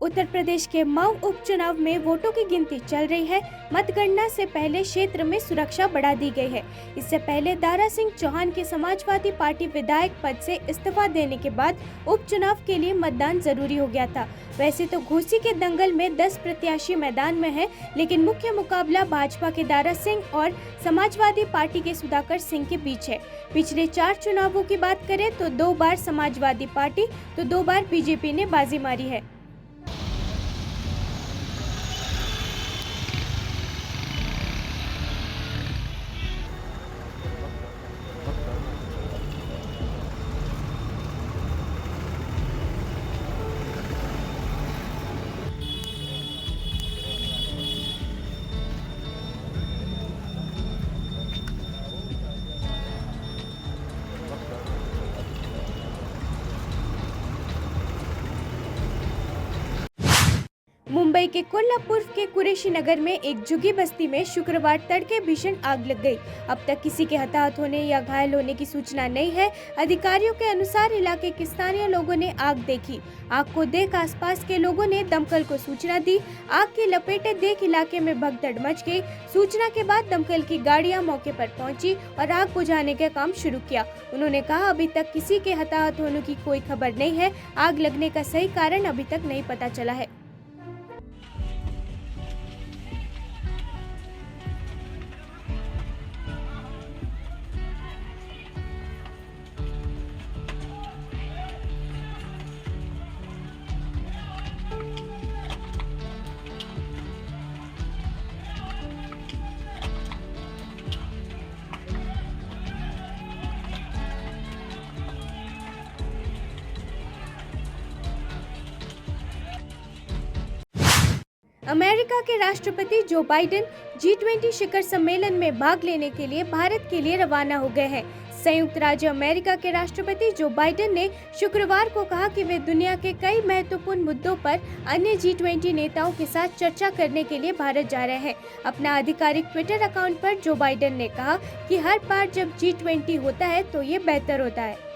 उत्तर प्रदेश के मऊ उपचुनाव में वोटों की गिनती चल रही है। मतगणना से पहले क्षेत्र में सुरक्षा बढ़ा दी गई है। इससे पहले दारा सिंह चौहान के समाजवादी पार्टी विधायक पद से इस्तीफा देने के बाद उपचुनाव के लिए मतदान जरूरी हो गया था। वैसे तो घोसी के दंगल में 10 प्रत्याशी मैदान में हैं, लेकिन मुख्य मुकाबला भाजपा के दारा सिंह और समाजवादी पार्टी के सुधाकर सिंह के बीच है। पिछले 4 चुनावों की बात करें तो 2 बार समाजवादी पार्टी तो 2 बार बीजेपी ने बाजी मारी है। मुंबई के कोल्हापुर के कुरेशी नगर में एक झुग्गी बस्ती में शुक्रवार तड़के भीषण आग लग गई। अब तक किसी के हताहत होने या घायल होने की सूचना नहीं है। अधिकारियों के अनुसार इलाके के स्थानीय लोगों ने आग देखी। आग को देख आसपास के लोगों ने दमकल को सूचना दी। आग की लपेटें देख इलाके में भगदड़ मच गई। सूचना के बाद दमकल की गाड़ियां मौके पर पहुंची और आग बुझाने का काम शुरू किया। उन्होंने कहा, अभी तक किसी के हताहत होने की कोई खबर नहीं है। आग लगने का सही कारण अभी तक नहीं पता चला है। अमेरिका के राष्ट्रपति जो बाइडेन G20 शिखर सम्मेलन में भाग लेने के लिए भारत के लिए रवाना हो गए हैं। संयुक्त राज्य अमेरिका के राष्ट्रपति जो बाइडेन ने शुक्रवार को कहा कि वे दुनिया के कई महत्वपूर्ण मुद्दों पर अन्य G20 नेताओं के साथ चर्चा करने के लिए भारत जा रहे हैं। अपना आधिकारिक ट्विटर अकाउंट पर जो बाइडेन ने कहा कि हर बार जब G20 होता है तो ये बेहतर होता है।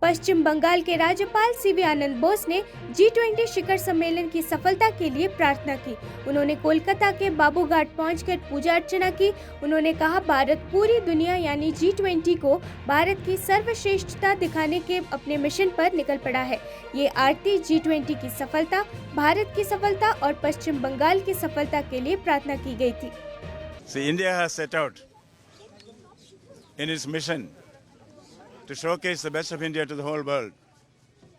पश्चिम बंगाल के राज्यपाल सीवी आनंद बोस ने G20 शिखर सम्मेलन की सफलता के लिए प्रार्थना की। उन्होंने कोलकाता के बाबू घाट पहुंचकर पूजा अर्चना की। उन्होंने कहा, भारत पूरी दुनिया यानी G20 को भारत की सर्वश्रेष्ठता दिखाने के अपने मिशन पर निकल पड़ा है। ये आरती G20 की सफलता, भारत की सफलता और पश्चिम बंगाल की सफलता के लिए प्रार्थना की गई थी। India has set out in its mission to showcase the best of India to the whole world.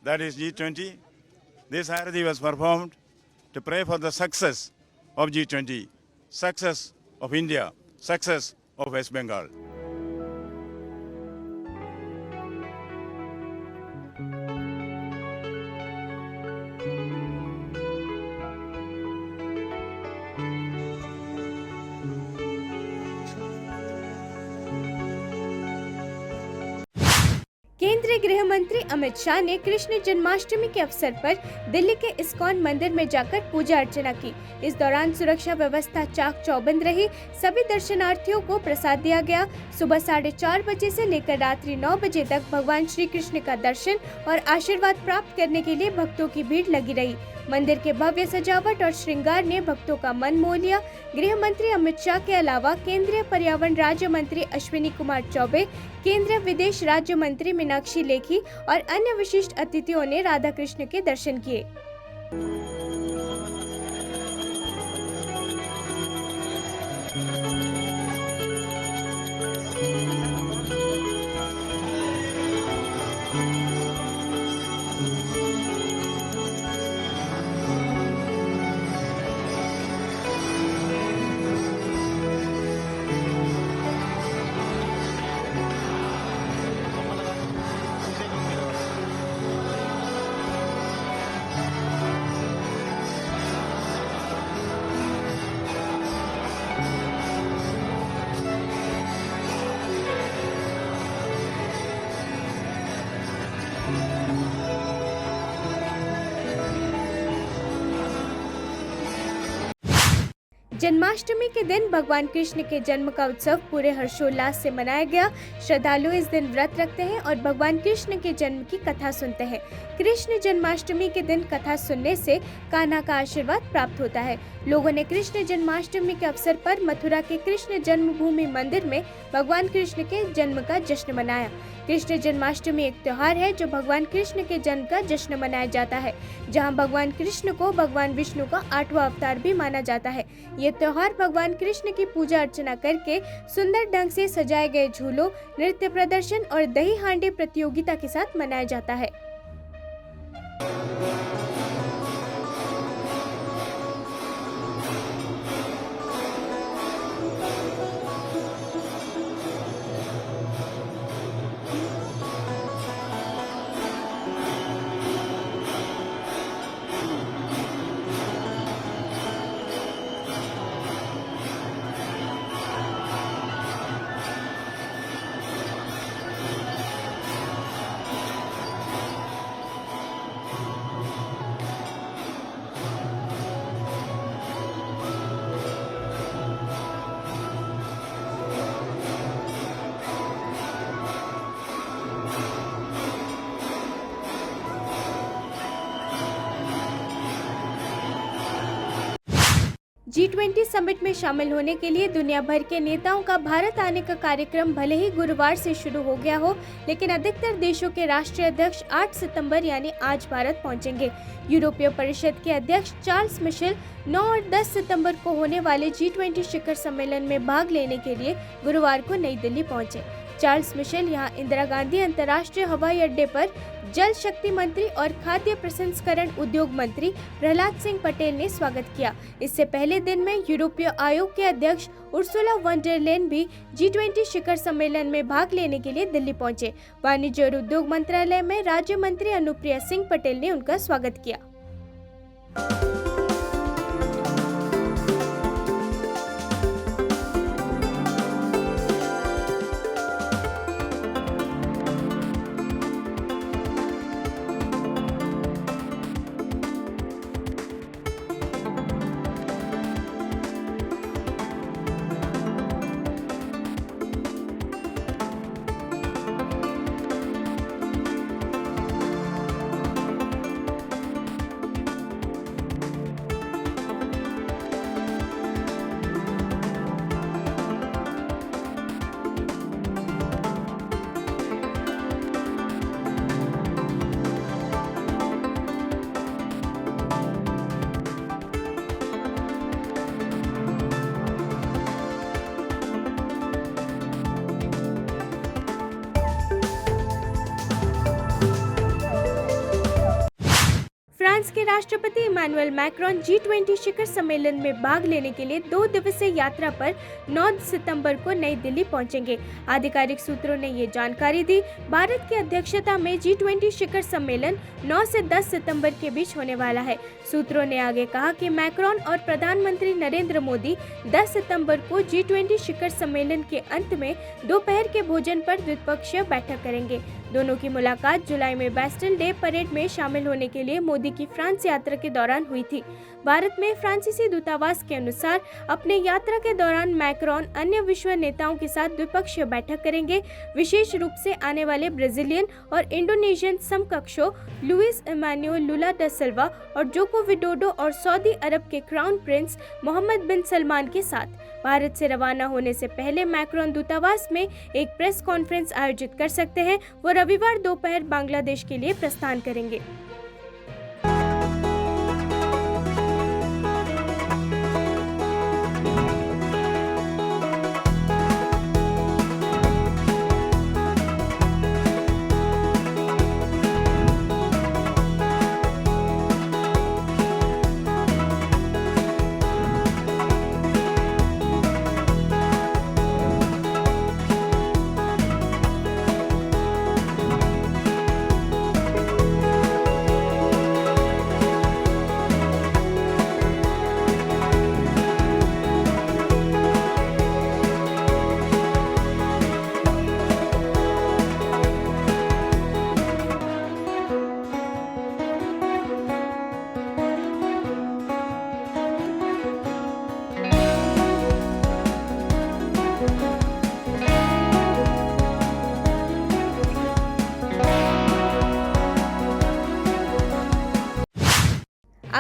That is G20. This Arati was performed to pray for the success of G20, success of India, success of West Bengal. केंद्रीय गृह मंत्री अमित शाह ने कृष्ण जन्माष्टमी के अवसर पर दिल्ली के ISKCON मंदिर में जाकर पूजा अर्चना की। इस दौरान सुरक्षा व्यवस्था चाक चौबंद रही। सभी दर्शनार्थियों को प्रसाद दिया गया। सुबह 4:30 बजे से लेकर रात्रि 9 बजे तक भगवान श्री कृष्ण का दर्शन और आशीर्वाद प्राप्त करने के लिए भक्तों की भीड़ लगी रही। मंदिर के भव्य सजावट और श्रृंगार ने भक्तों का मन मोह लिया। गृह मंत्री अमित शाह के अलावा केंद्रीय पर्यावरण राज्य मंत्री अश्विनी कुमार चौबे, केंद्रीय विदेश राज्य मंत्री मीनाक्षी लेखी और अन्य विशिष्ट अतिथियों ने राधा कृष्ण के दर्शन किए। जन्माष्टमी के दिन भगवान कृष्ण के जन्म का उत्सव पूरे हर्षोल्लास से मनाया गया। श्रद्धालु इस दिन व्रत रखते हैं और भगवान कृष्ण के जन्म की कथा सुनते हैं। कृष्ण जन्माष्टमी के दिन कथा सुनने से कान्हा का आशीर्वाद प्राप्त होता है। लोगों ने कृष्ण जन्माष्टमी के अवसर पर मथुरा के कृष्ण जन्मभूमि मंदिर में भगवान कृष्ण के जन्म का जश्न मनाया। कृष्ण जन्माष्टमी एक त्योहार है जो भगवान कृष्ण के जन्म का जश्न मनाया जाता है, जहां भगवान कृष्ण को भगवान विष्णु का 8वां अवतार भी माना जाता है। ये त्योहार भगवान कृष्ण की पूजा अर्चना करके सुंदर ढंग से सजाए गए झूलों, नृत्य प्रदर्शन और दही हांडी प्रतियोगिता के साथ मनाया जाता है। G20 समिट में शामिल होने के लिए दुनिया भर के नेताओं का भारत आने का कार्यक्रम भले ही गुरुवार से शुरू हो गया हो, लेकिन अधिकतर देशों के राष्ट्रीय अध्यक्ष 8 सितंबर यानी आज भारत पहुंचेंगे। यूरोपीय परिषद के अध्यक्ष चार्ल्स मिशेल 9 और 10 सितंबर को होने वाले G20 शिखर सम्मेलन में भाग लेने के लिए गुरुवार को नई दिल्ली पहुंचे। चार्ल्स मिशेल यहां इंदिरा गांधी अंतर्राष्ट्रीय हवाई अड्डे पर जल शक्ति मंत्री और खाद्य प्रसंस्करण उद्योग मंत्री प्रहलाद सिंह पटेल ने स्वागत किया। इससे पहले दिन में यूरोपीय आयोग के अध्यक्ष उर्सुला वॉन डर लेयन भी G20 शिखर सम्मेलन में भाग लेने के लिए दिल्ली पहुंचे। वाणिज्य और उद्योग मंत्रालय में राज्य मंत्री अनुप्रिया सिंह पटेल ने उनका स्वागत किया। फ्रांस के राष्ट्रपति इमैनुअल मैक्रोन G20 शिखर सम्मेलन में भाग लेने के लिए 2 दिवसीय यात्रा पर 9 सितंबर को नई दिल्ली पहुंचेंगे। आधिकारिक सूत्रों ने ये जानकारी दी। भारत की अध्यक्षता में G20 शिखर सम्मेलन 9 से 10 सितंबर के बीच होने वाला है। सूत्रों ने आगे कहा कि मैक्रोन और प्रधानमंत्री नरेंद्र मोदी 10 सितंबर को G20 शिखर सम्मेलन के अंत में दोपहर के भोजन पर द्विपक्षीय बैठक करेंगे। दोनों की मुलाकात जुलाई में बैस्टिल डे परेड में शामिल होने के लिए मोदी की फ्रांस यात्रा के दौरान हुई थी। भारत में फ्रांसीसी दूतावास के अनुसार अपने यात्रा के दौरान मैक्रोन अन्य विश्व नेताओं के साथ द्विपक्षीय बैठक करेंगे। विशेष रूप से आने वाले ब्राजीलियन और इंडोनेशियन समकक्षों लुइस इमानुएल लुला दा सिल्वा और जोको विडोडो और सऊदी अरब के क्राउन प्रिंस मोहम्मद बिन सलमान के साथ। भारत से रवाना होने से पहले मैक्रोन दूतावास में एक प्रेस कॉन्फ्रेंस आयोजित कर सकते हैं। वो रविवार दोपहर बांग्लादेश के लिए प्रस्थान करेंगे।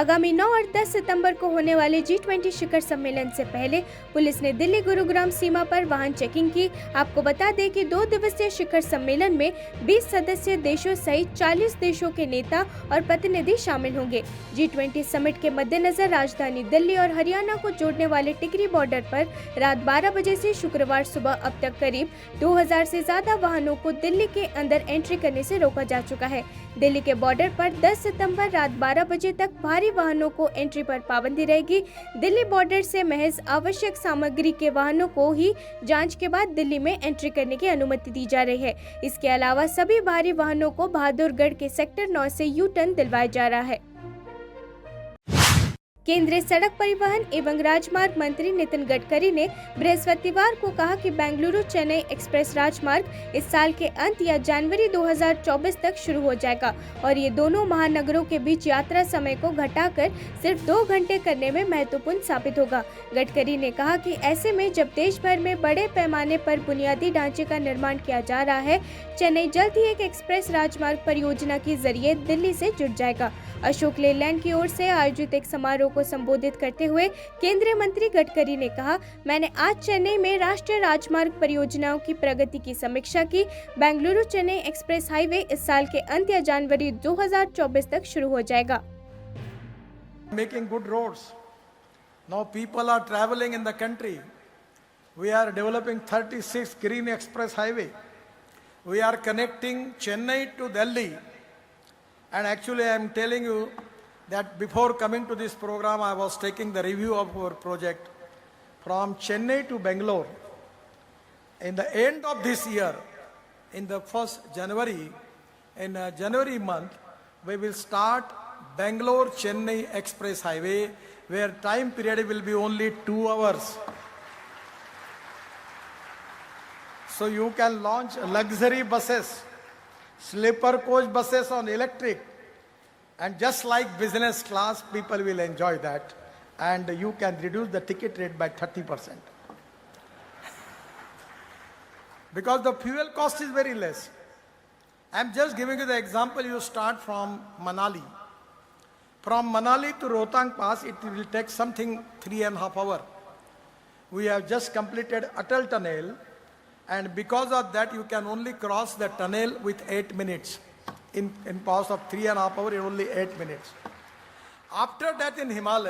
आगामी 9 और 10 सितंबर को होने वाले G20 शिखर सम्मेलन से पहले पुलिस ने दिल्ली गुरुग्राम सीमा पर वाहन चेकिंग की। आपको बता दें कि 2 दिवसीय शिखर सम्मेलन में 20 सदस्य देशों सहित 40 देशों के नेता और प्रतिनिधि शामिल होंगे। G20 समिट के मद्देनजर राजधानी दिल्ली और हरियाणा को जोड़ने वाले टिकरी बॉर्डर पर रात 12 बजे से शुक्रवार सुबह अब तक करीब 2000 से ज्यादा वाहनों को दिल्ली के अंदर एंट्री करने से रोका जा चुका है। दिल्ली के बॉर्डर पर 10 सितंबर रात 12 बजे तक भारी वाहनों को एंट्री पर पाबंदी रहेगी। दिल्ली बॉर्डर से महज आवश्यक सामग्री के वाहनों को ही जांच के बाद दिल्ली में एंट्री करने की अनुमति दी जा रही है। इसके अलावा सभी भारी वाहनों को बहादुरगढ़ के सेक्टर 9 से यू टर्न दिलवाया जा रहा है। केंद्रीय सड़क परिवहन एवं राजमार्ग मंत्री नितिन गडकरी ने बृहस्पतिवार को कहा कि बेंगलुरु चेन्नई एक्सप्रेस राजमार्ग इस साल के अंत या जनवरी 2024 तक शुरू हो जाएगा और ये दोनों महानगरों के बीच यात्रा समय को घटाकर सिर्फ 2 घंटे करने में महत्वपूर्ण साबित होगा। गडकरी ने कहा कि ऐसे में जब देश भर में बड़े पैमाने पर बुनियादी ढांचे का निर्माण किया जा रहा है, चेन्नई जल्द ही एक एक्सप्रेस राजमार्ग परियोजना के जरिए दिल्ली से जुड़ जाएगा। अशोक लेलैंड की ओर से आयोजित एक समारोह को संबोधित करते हुए केंद्रीय मंत्री गडकरी ने कहा, मैंने आज चेन्नई में राष्ट्रीय राजमार्ग परियोजनाओं की प्रगति की समीक्षा की। बेंगलुरु चेन्नई एक्सप्रेस हाईवे इस साल के अंत या जनवरी 2024 तक शुरू हो जाएगा। Making good roads. Now people are traveling in the country. We are developing 36 green express highway. We are connecting Chennai to Delhi. And actually I am telling you that before coming to this program, I was taking the review of our project from Chennai to Bangalore. In the end of this year, in the first January, in January month, we will start Bangalore-Chennai Express Highway, where time period will be only 2 hours. So you can launch luxury buses, sleeper coach buses on electric, and just like business class, people will enjoy that. And you can reduce the ticket rate by 30%. Because the fuel cost is very less. I'm just giving you the example. You start from Manali. From Manali to Rohtang Pass, it will take something 3.5 hours. We have just completed Atal Tunnel, and because of that, you can only cross the tunnel with 8 minutes. In pass of 3.5 hours, only 8 minutes. After that, in Himalaya,